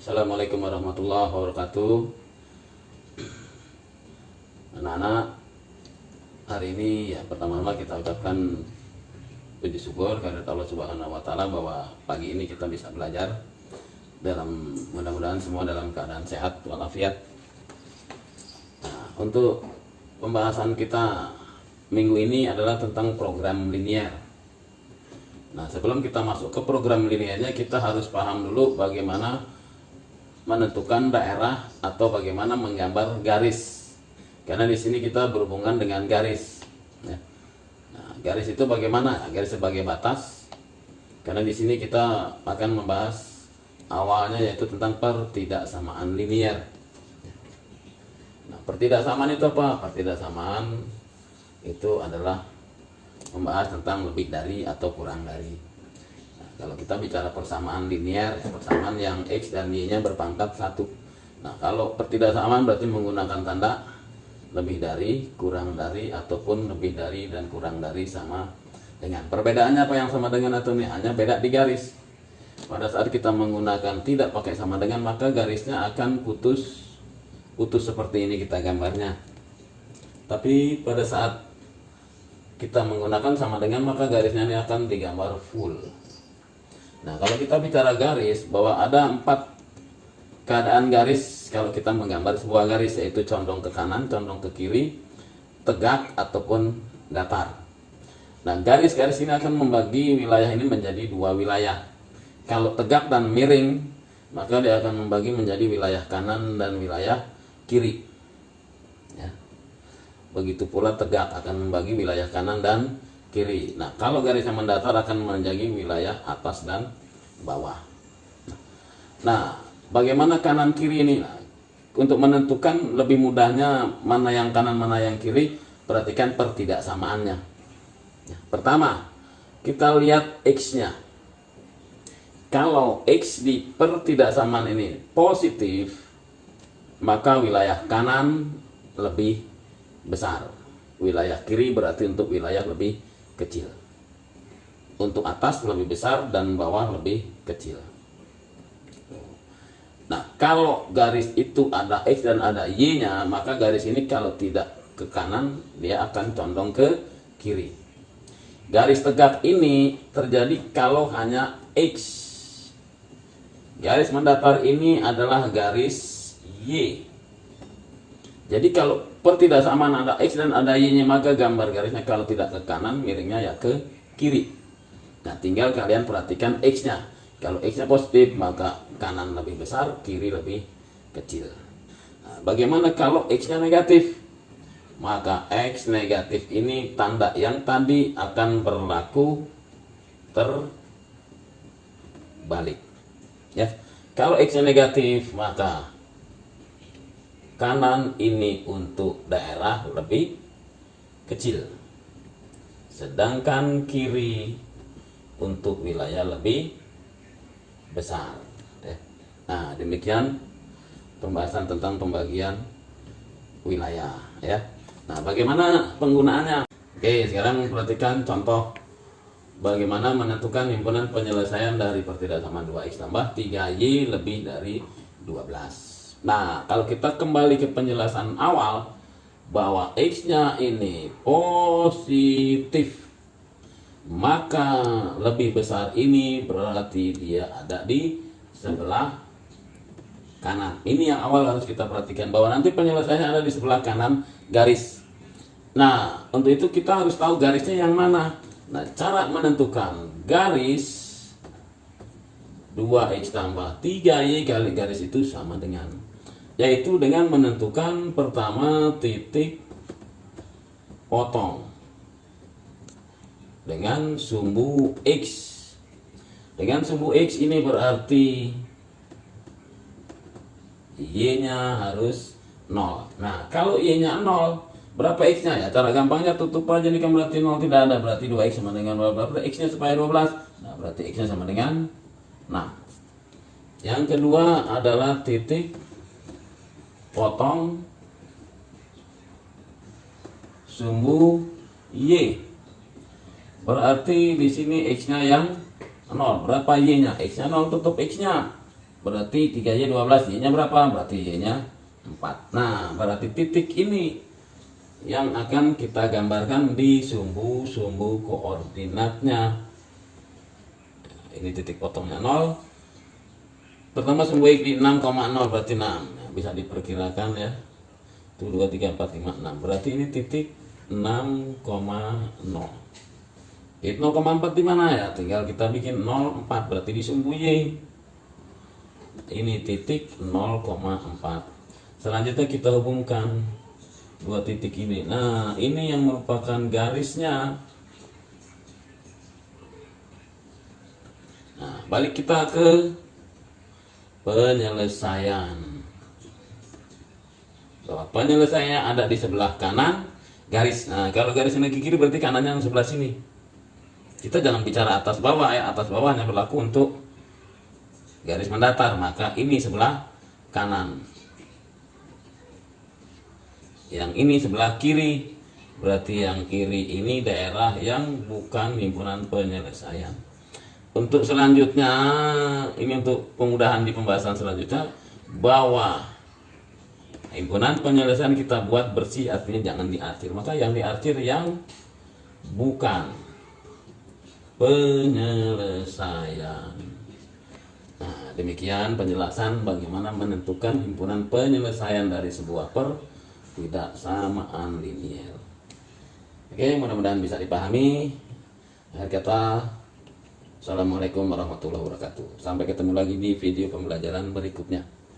Assalamualaikum warahmatullahi wabarakatuh. Anak-anak, hari ini ya pertama-tama kita ucapkan puji syukur kepada Allah Subhanahu wa taala bahwa pagi ini kita bisa belajar dalam, mudah-mudahan semua dalam keadaan sehat walafiat. Nah, untuk pembahasan kita minggu ini adalah tentang program linier. Nah, sebelum kita masuk ke program liniernya, kita harus paham dulu bagaimana menentukan daerah atau bagaimana menggambar garis. Karena di sini kita berhubungan dengan garis. Ya. Nah, garis itu bagaimana? Garis sebagai batas. Karena di sini kita akan membahas awalnya yaitu tentang pertidaksamaan linier. Nah, pertidaksamaan itu apa? Pertidaksamaan itu adalah membahas tentang lebih dari atau kurang dari. Kalau kita bicara persamaan linier, persamaan yang X dan Y nya berpangkat 1. Nah, kalau pertidaksamaan berarti menggunakan tanda lebih dari, kurang dari, ataupun lebih dari dan kurang dari sama dengan. Perbedaannya apa yang sama dengan atau ini? Hanya beda di garis. Pada saat kita menggunakan tidak pakai sama dengan, maka garisnya akan putus seperti ini kita gambarnya. Tapi pada saat kita menggunakan sama dengan, maka garisnya ini akan digambar full. Nah, kalau kita bicara garis, bahwa ada 4 keadaan garis kalau kita menggambar sebuah garis, yaitu condong ke kanan, condong ke kiri, tegak, ataupun datar. Nah, garis-garis ini akan membagi wilayah ini menjadi 2 wilayah. Kalau tegak dan miring, maka dia akan membagi menjadi wilayah kanan dan wilayah kiri. Ya. Begitu pula tegak akan membagi wilayah kanan dan kiri. Nah, kalau garisnya mendatar akan menjadi wilayah atas dan bawah. Nah, bagaimana kanan kiri ini? Nah, untuk menentukan lebih mudahnya mana yang kanan mana yang kiri, perhatikan pertidaksamaannya. Ya, pertama, kita lihat X-nya. Kalau X di pertidaksamaan ini positif, maka wilayah kanan lebih besar. Wilayah kiri berarti untuk wilayah lebih kecil. Untuk atas lebih besar dan bawah lebih kecil. Nah, kalau garis itu ada X dan ada Y nya, maka garis ini kalau tidak ke kanan, dia akan condong ke kiri. Garis tegak ini terjadi kalau hanya X. Garis mendatar ini adalah garis Y. Jadi kalau pertidaksamaan ada X dan ada Y nya, maka gambar garisnya kalau tidak ke kanan, miringnya ya ke kiri. Nah, tinggal kalian perhatikan X nya. Kalau X nya positif, maka kanan lebih besar, kiri lebih kecil. Nah, bagaimana kalau X nya negatif? Maka X negatif ini tanda yang tadi akan berlaku terbalik. Ya. Kalau X nya negatif, maka kanan ini untuk daerah lebih kecil, sedangkan kiri untuk wilayah lebih besar. Nah, demikian pembahasan tentang pembagian wilayah ya. Nah, bagaimana penggunaannya? Oke, sekarang perhatikan contoh bagaimana menentukan himpunan penyelesaian dari pertidaksamaan 2X tambah 3Y lebih dari 12. Nah, kalau kita kembali ke penjelasan awal bahwa X-nya ini positif, maka lebih besar ini berarti dia ada di sebelah kanan. Ini yang awal harus kita perhatikan, bahwa nanti penyelesaiannya ada di sebelah kanan garis. Nah, untuk itu kita harus tahu garisnya yang mana. Nah, cara menentukan garis 2X tambah 3Y kali garis itu sama dengan, yaitu dengan menentukan pertama titik potong dengan sumbu X. Dengan sumbu X ini berarti Y-nya harus 0. Nah, kalau Y-nya 0, berapa X-nya? Ya, cara gampangnya tutup aja nih, kan berarti 0 tidak ada. Berarti 2X sama dengan berapa? X-nya supaya 12. Nah, berarti X-nya sama dengan 6. Yang kedua adalah titik potong sumbu Y. Berarti di sini X-nya yang 0. Berapa Y-nya? X-nya 0, tutup X-nya. berarti 3Y 12, Y nya berapa? Berarti Y nya 4. Nah, berarti titik ini yang akan kita gambarkan di sumbu-sumbu koordinatnya. Ini titik potongnya 0. Pertama sumbu X di 6,0 berarti 6. Bisa diperkirakan ya. 1, 2, 3, 4, 5, 6. Berarti ini titik 6,0. Titik 0,4 di mana ya? Tinggal kita bikin 0,4 berarti di sumbu Y. Ini titik 0,4. Selanjutnya kita hubungkan dua titik ini. Nah, ini yang merupakan garisnya. Nah, balik kita ke penyelesaian. Bahwa penyelesaiannya ada di sebelah kanan garis. Nah, kalau garis ini ke kiri berarti kanannya yang sebelah sini. Kita jangan bicara atas bawah ya. Atas bawah hanya berlaku untuk garis mendatar. Maka ini sebelah kanan. Yang ini sebelah kiri. Berarti yang kiri ini daerah yang bukan himpunan penyelesaian. Untuk selanjutnya, ini untuk kemudahan di pembahasan selanjutnya, bahwa himpunan penyelesaian kita buat bersih, artinya jangan diarsir. Maka yang diarsir yang bukan penyelesaian. Nah, demikian penjelasan bagaimana menentukan himpunan penyelesaian dari sebuah pertidaksamaan linier. Oke, mudah-mudahan bisa dipahami. Akhir kata, assalamualaikum warahmatullahi wabarakatuh. Sampai ketemu lagi di video pembelajaran berikutnya.